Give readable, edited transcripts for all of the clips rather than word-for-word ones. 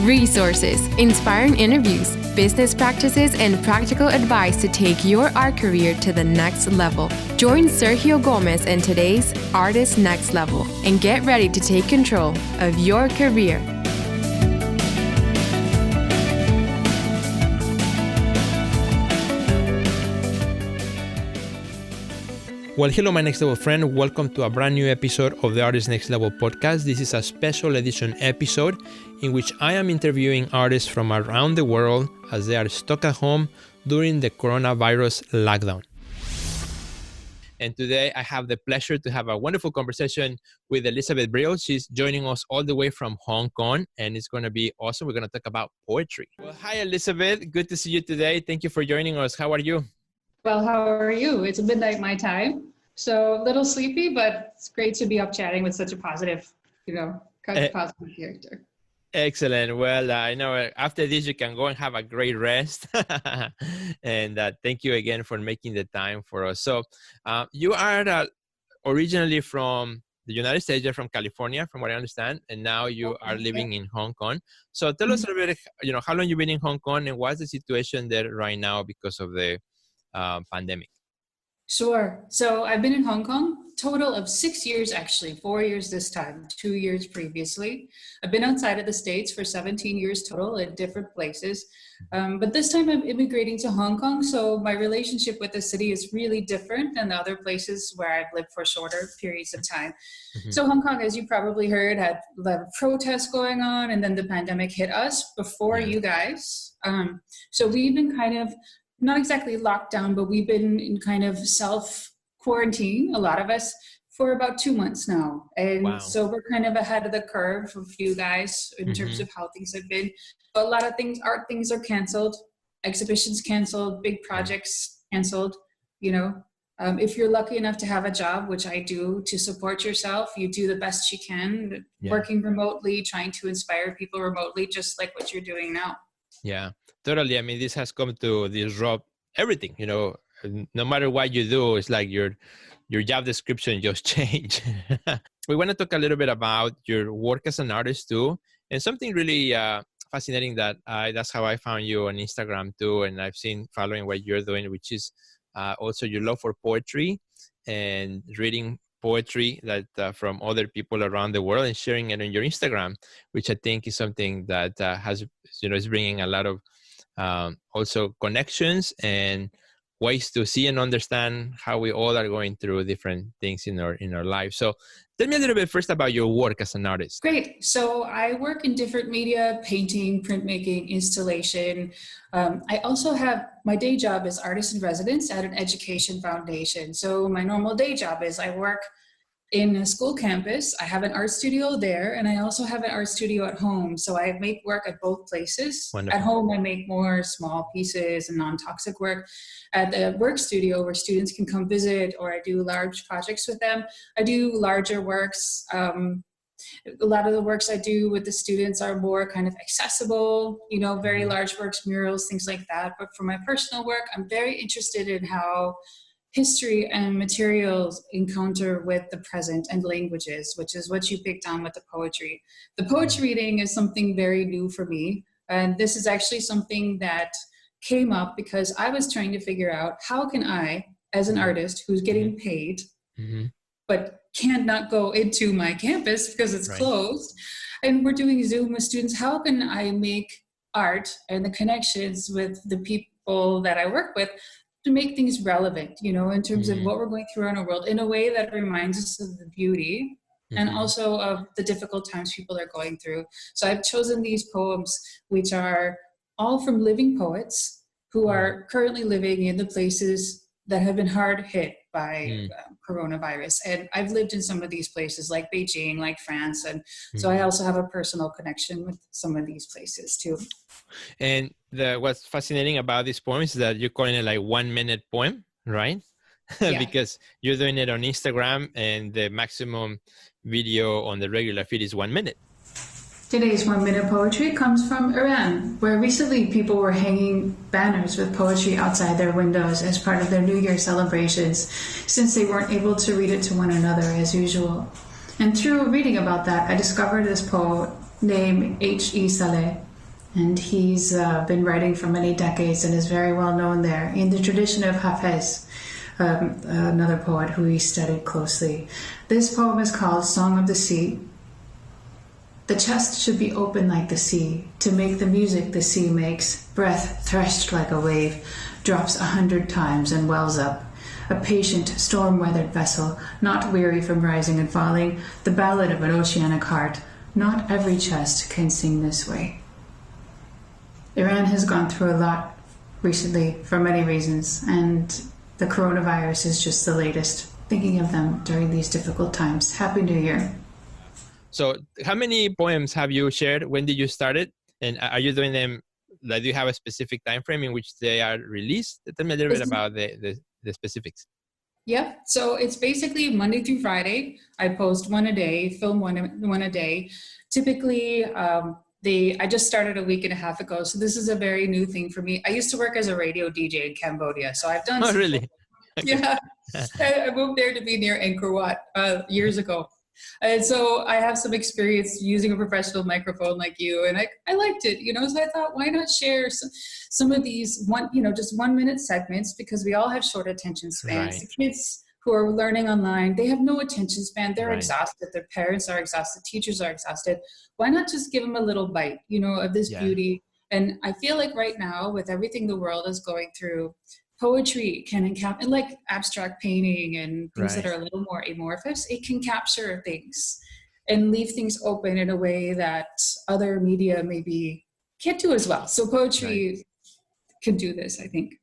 resources, inspiring interviews, business practices, and practical advice to take your art career to the next level. Join Sergio Gomez in today's Artist Next Level and get ready to take control of your career. Well, hello, my next level friend. Welcome to a brand new episode of the Artist Next Level podcast. This is a special edition episode in which I am interviewing artists from around the world as they are stuck at home during the coronavirus lockdown. And today I have the pleasure to have a wonderful conversation with Elizabeth Briel. She's joining us all the way from Hong Kong, and it's going to be awesome. We're going to talk about poetry. Well, hi, Elizabeth. Good to see you today. Thank you for joining us. How are you? Well, how are you? It's midnight my time, so a little sleepy, but it's great to be up chatting with such a positive, positive character. Excellent. Well, I know after this you can go and have a great rest. And thank you again for making the time for us. So you are originally from the United States, you're from California, from what I understand, and now you are living in Hong Kong. So tell us a little bit, how long you've been in Hong Kong and what's the situation there right now because of the pandemic? Sure. So I've been in Hong Kong, total of 6 years, actually, 4 years this time, 2 years previously. I've been outside of the States for 17 years total in different places. But this time I'm immigrating to Hong Kong. So my relationship with the city is really different than the other places where I've lived for shorter periods of time. Mm-hmm. So Hong Kong, as you probably heard, had a lot of protests going on, and then the pandemic hit us before you guys. So we've been kind of not exactly locked down, but we've been in kind of self-quarantine, a lot of us, for about 2 months now. And so we're kind of ahead of the curve of you guys in terms of how things have been. But a lot of things, art things are canceled, exhibitions canceled, big projects canceled. If you're lucky enough to have a job, which I do, to support yourself, you do the best you can, working remotely, trying to inspire people remotely, just like what you're doing now. Yeah, totally. I mean, this has come to disrupt everything, no matter what you do, it's like your job description just changed. We want to talk a little bit about your work as an artist too. And something really fascinating that's how I found you on Instagram too. And I've seen following what you're doing, which is also your love for poetry and reading poetry that from other people around the world and sharing it on your Instagram, which I think is something that is bringing a lot of also connections and ways to see and understand how we all are going through different things in our lives. So tell me a little bit first about your work as an artist. Great. So I work in different media, painting, printmaking, installation. I also have, my day job is artist in residence at an education foundation. So my normal day job is I work in a school campus. I have an art studio there, and I also have an art studio at home. So I make work at both places. Wonderful. At home, I make more small pieces and non-toxic work. At the work studio, where students can come visit, or I do large projects with them, I do larger works. A lot of the works I do with the students are more kind of accessible, very large works, murals, things like that. But for my personal work, I'm very interested in how history and materials encounter with the present and languages, which is what you picked on with the poetry. The poetry reading is something very new for me. And this is actually something that came up because I was trying to figure out how can I, as an artist who's getting paid, but cannot go into my campus because it's closed, and we're doing Zoom with students, how can I make art and the connections with the people that I work with to make things relevant, in terms of what we're going through in our world, in a way that reminds us of the beauty and also of the difficult times people are going through. So I've chosen these poems, which are all from living poets who are currently living in the places that have been hard hit by coronavirus. And I've lived in some of these places like Beijing, like France. And so I also have a personal connection with some of these places too. And what's fascinating about this poem is that you're calling it like 1 minute poem, right? Because you're doing it on Instagram and the maximum video on the regular feed is 1 minute. Today's 1 minute poetry comes from Iran, where recently people were hanging banners with poetry outside their windows as part of their New Year celebrations, since they weren't able to read it to one another as usual. And through reading about that, I discovered this poet named H.E. Saleh. And he's been writing for many decades and is very well known there in the tradition of Hafez, another poet who he studied closely. This poem is called Song of the Sea. The chest should be open like the sea, to make the music the sea makes, breath threshed like a wave, drops 100 times and wells up. A patient, storm-weathered vessel, not weary from rising and falling, the ballad of an oceanic heart. Not every chest can sing this way. Iran has gone through a lot recently for many reasons, and the coronavirus is just the latest. Thinking of them during these difficult times. Happy New Year. So how many poems have you shared? When did you start it? And are you doing them, like, do you have a specific time frame in which they are released? Tell me a little bit about the specifics. Yeah, so it's basically Monday through Friday. I post one a day, film one a day. Typically, I just started a week and a half ago, so this is a very new thing for me. I used to work as a radio DJ in Cambodia, so I've done. Oh, really? Yeah, I moved there to be near Angkor Wat years ago. And so I have some experience using a professional microphone like you, and I liked it, so I thought, why not share some of these just 1 minute segments, because we all have short attention spans. Right. The kids who are learning online, they have no attention span. They're Right. exhausted. Their parents are exhausted. Teachers are exhausted. Why not just give them a little bite, of this beauty? And I feel like right now, with everything the world is going through, poetry can and like abstract painting and things that are a little more amorphous, it can capture things and leave things open in a way that other media maybe can't do as well. So poetry can do this, I think.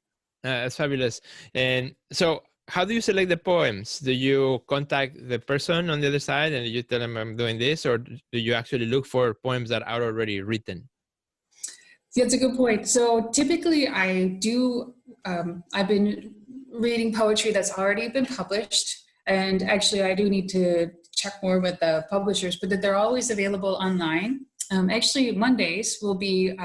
That's fabulous. And so how do you select the poems? Do you contact the person on the other side and you tell them I'm doing this, or do you actually look for poems that are already written? That's a good point. So typically I've been reading poetry that's already been published. And actually I do need to check more with the publishers, but that they're always available online. Actually Mondays will be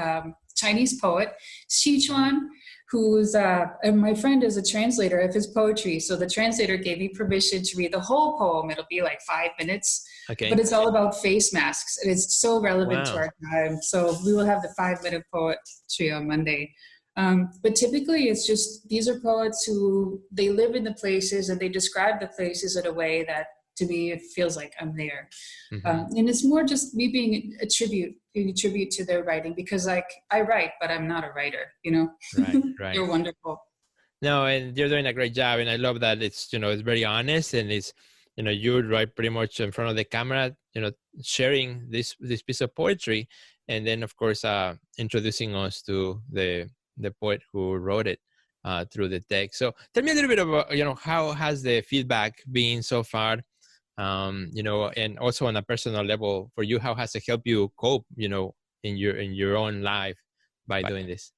Chinese poet Sichuan, who's and my friend is a translator of his poetry. So the translator gave me permission to read the whole poem. It'll be like 5 minutes. Okay. But it's all about face masks, and it's so relevant to our time. So we will have the 5-minute poetry on Monday. But typically it's just, these are poets who, they live in the places and they describe the places in a way that, to me, it feels like I'm there. Mm-hmm. And it's more just me being a tribute to their writing, because I write, but I'm not a writer, Right. You're wonderful. No, and you're doing a great job. And I love that it's, it's very honest, and it's, you write pretty much in front of the camera, sharing this piece of poetry. And then of course, introducing us to the poet who wrote it through the text. So tell me a little bit about, how has the feedback been so far? And also on a personal level for you, how has it helped you cope, in your own life by doing this?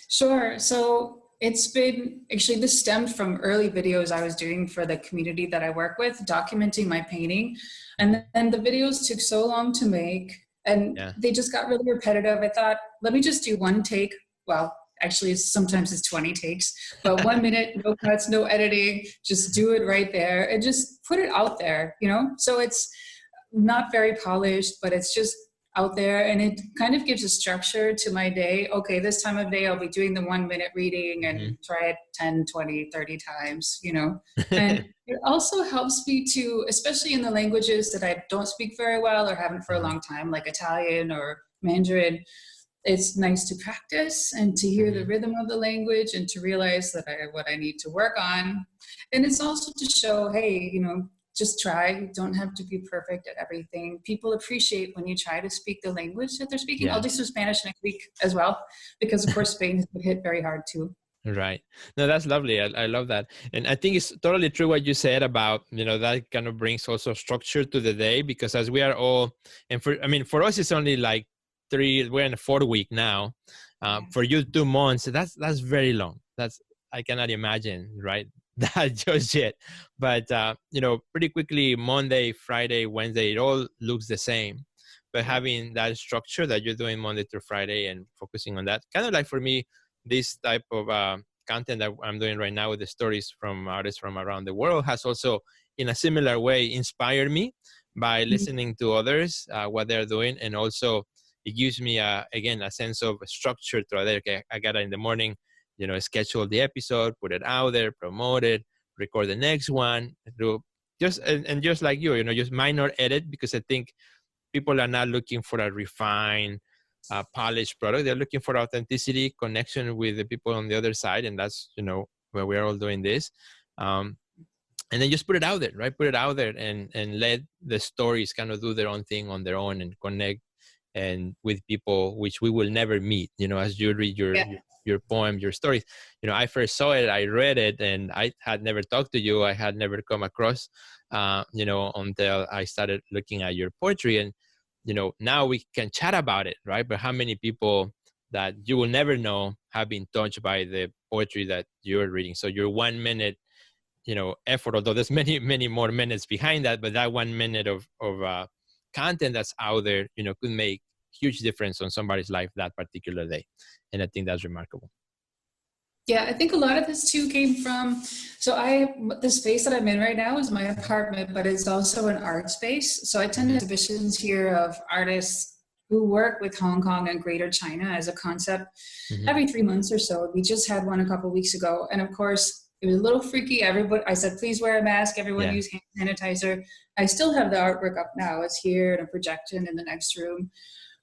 Sure. So it's been, actually this stemmed from early videos I was doing for the community that I work with, documenting my painting. And then the videos took so long to make, and they just got really repetitive. I thought, let me just do one take. Well, actually sometimes it's 20 takes, but 1 minute, no cuts, no editing, just do it right there and just put it out there, So it's not very polished, but it's just out there, and it kind of gives a structure to my day. Okay, this time of day I'll be doing the 1 minute reading, and try it 10, 20, 30 times, And it also helps me to, especially in the languages that I don't speak very well or haven't for a long time, like Italian or Mandarin, it's nice to practice and to hear the rhythm of the language and to realize that what I need to work on. And it's also to show, hey, just try. You don't have to be perfect at everything. People appreciate when you try to speak the language that they're speaking. I'll do some Spanish next week as well, because of course Spain has been hit very hard too. Right. No, that's lovely. I love that. And I think it's totally true what you said about, that kind of brings also structure to the day, because as we are all, and for us, it's only like we're in the 4th week now. For you, 2 months, that's very long. I cannot imagine, right? That just yet. But, pretty quickly, Monday, Friday, Wednesday, it all looks the same. But having that structure that you're doing Monday through Friday and focusing on that, kind of like for me, this type of content that I'm doing right now with the stories from artists from around the world has also, in a similar way, inspired me by listening to others, what they're doing, and also it gives me again a sense of structure throughout there. Okay, I got it in the morning, schedule the episode, put it out there, promote it, record the next one, do just like you, just minor edit, because I think people are not looking for a refined, polished product. They're looking for authenticity, connection with the people on the other side, and that's where we're all doing this. And then just put it out there, right? Put it out there and let the stories kind of do their own thing on their own and connect and with people which we will never meet. As you read your poem, your stories. I first saw it, I read it, and I had never talked to you. I had never come across, until I started looking at your poetry. And, now we can chat about it, right? But how many people that you will never know have been touched by the poetry that you're reading? So your 1 minute, effort, although there's many, many more minutes behind that, but that 1 minute of content that's out there, could make huge difference on somebody's life that particular day. And I think that's remarkable. Yeah, I think a lot of this too came from, the space that I'm in right now is my apartment, but it's also an art space. So I attend exhibitions here of artists who work with Hong Kong and Greater China as a concept every 3 months or so. We just had one a couple of weeks ago. And of course, it was a little freaky. I said, please wear a mask. Everyone use hand sanitizer. I still have the artwork up now. It's here in a projection in the next room.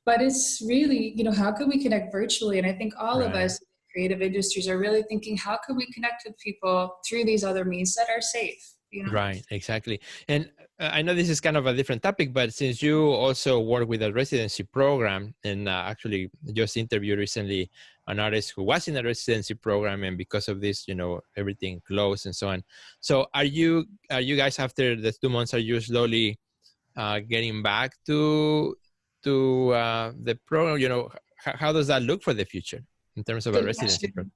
But it's really, how can we connect virtually? And I think all of us in creative industries are really thinking, how can we connect with people through these other means that are safe? Right, exactly. And I know this is kind of a different topic, but since you also work with a residency program, and actually just interviewed recently an artist who was in a residency program, and because of this, everything closed and so on. So are you guys, after the 2 months, are you slowly getting back to the program? How does that look for the future in terms of a residency program?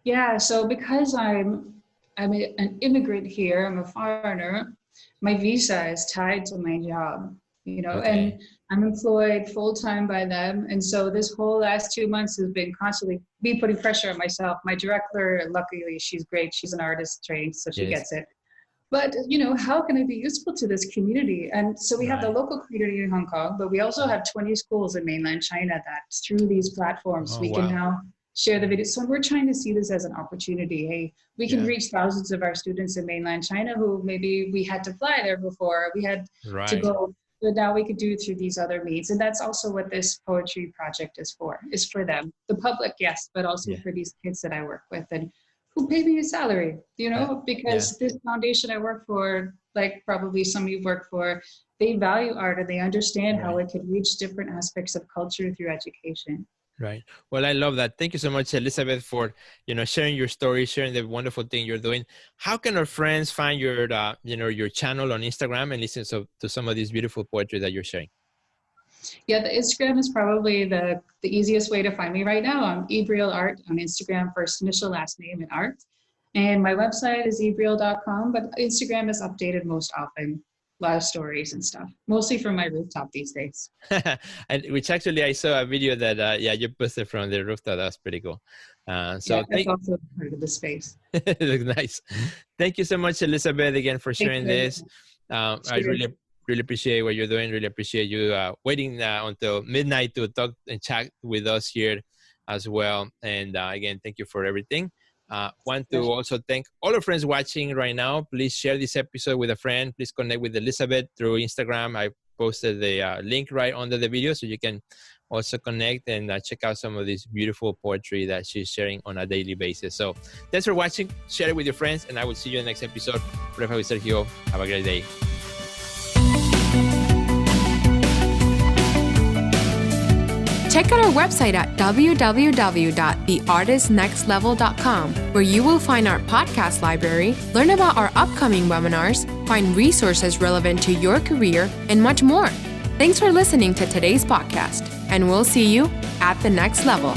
Yeah, so because I'm an immigrant here, I'm a foreigner, my visa is tied to my job, and I'm employed full-time by them. And so this whole last 2 months has been constantly me putting pressure on myself. My director, luckily, she's great. She's an artist trained, so she gets it. But, how can I be useful to this community? And so we have the local community in Hong Kong, but we also have 20 schools in mainland China that through these platforms, we can now share the videos. So we're trying to see this as an opportunity. Hey, we can reach thousands of our students in mainland China who maybe we had to fly there before, we had to go, but now we could do it through these other means. And that's also what this poetry project is for them. The public, yes, but also for these kids that I work with and who pay me a salary, because this foundation I work for, like probably some of you work for, they value art and they understand how it can reach different aspects of culture through education. Right. Well, I love that. Thank you so much, Elizabeth, for, sharing your story, sharing the wonderful thing you're doing. How can our friends find your, your channel on Instagram and listen to some of this beautiful poetry that you're sharing? Yeah, the Instagram is probably the easiest way to find me right now. I'm Briel Art on Instagram, first initial, last name, and art. And my website is briel.com, but Instagram is updated most often. A lot of stories and stuff, mostly from my rooftop these days. And which actually I saw a video that you posted from the rooftop. That's pretty cool. That's also part of the space. It looks nice. Thank you so much, Elizabeth, again for sharing this. I really appreciate what you're doing. Really appreciate you waiting until midnight to talk and chat with us here as well. And again, thank you for everything. Want to also thank all our friends watching right now. Please share this episode with a friend. Please connect with Elizabeth through Instagram. I posted the link right under the video, so you can also connect and check out some of this beautiful poetry that she's sharing on a daily basis. So thanks for watching. Share it with your friends, and I will see you in the next episode. Briel with Sergio. Have a great day. Check out our website at www.theartistnextlevel.com, where you will find our podcast library, learn about our upcoming webinars, find resources relevant to your career, and much more. Thanks for listening to today's podcast, and we'll see you at the next level.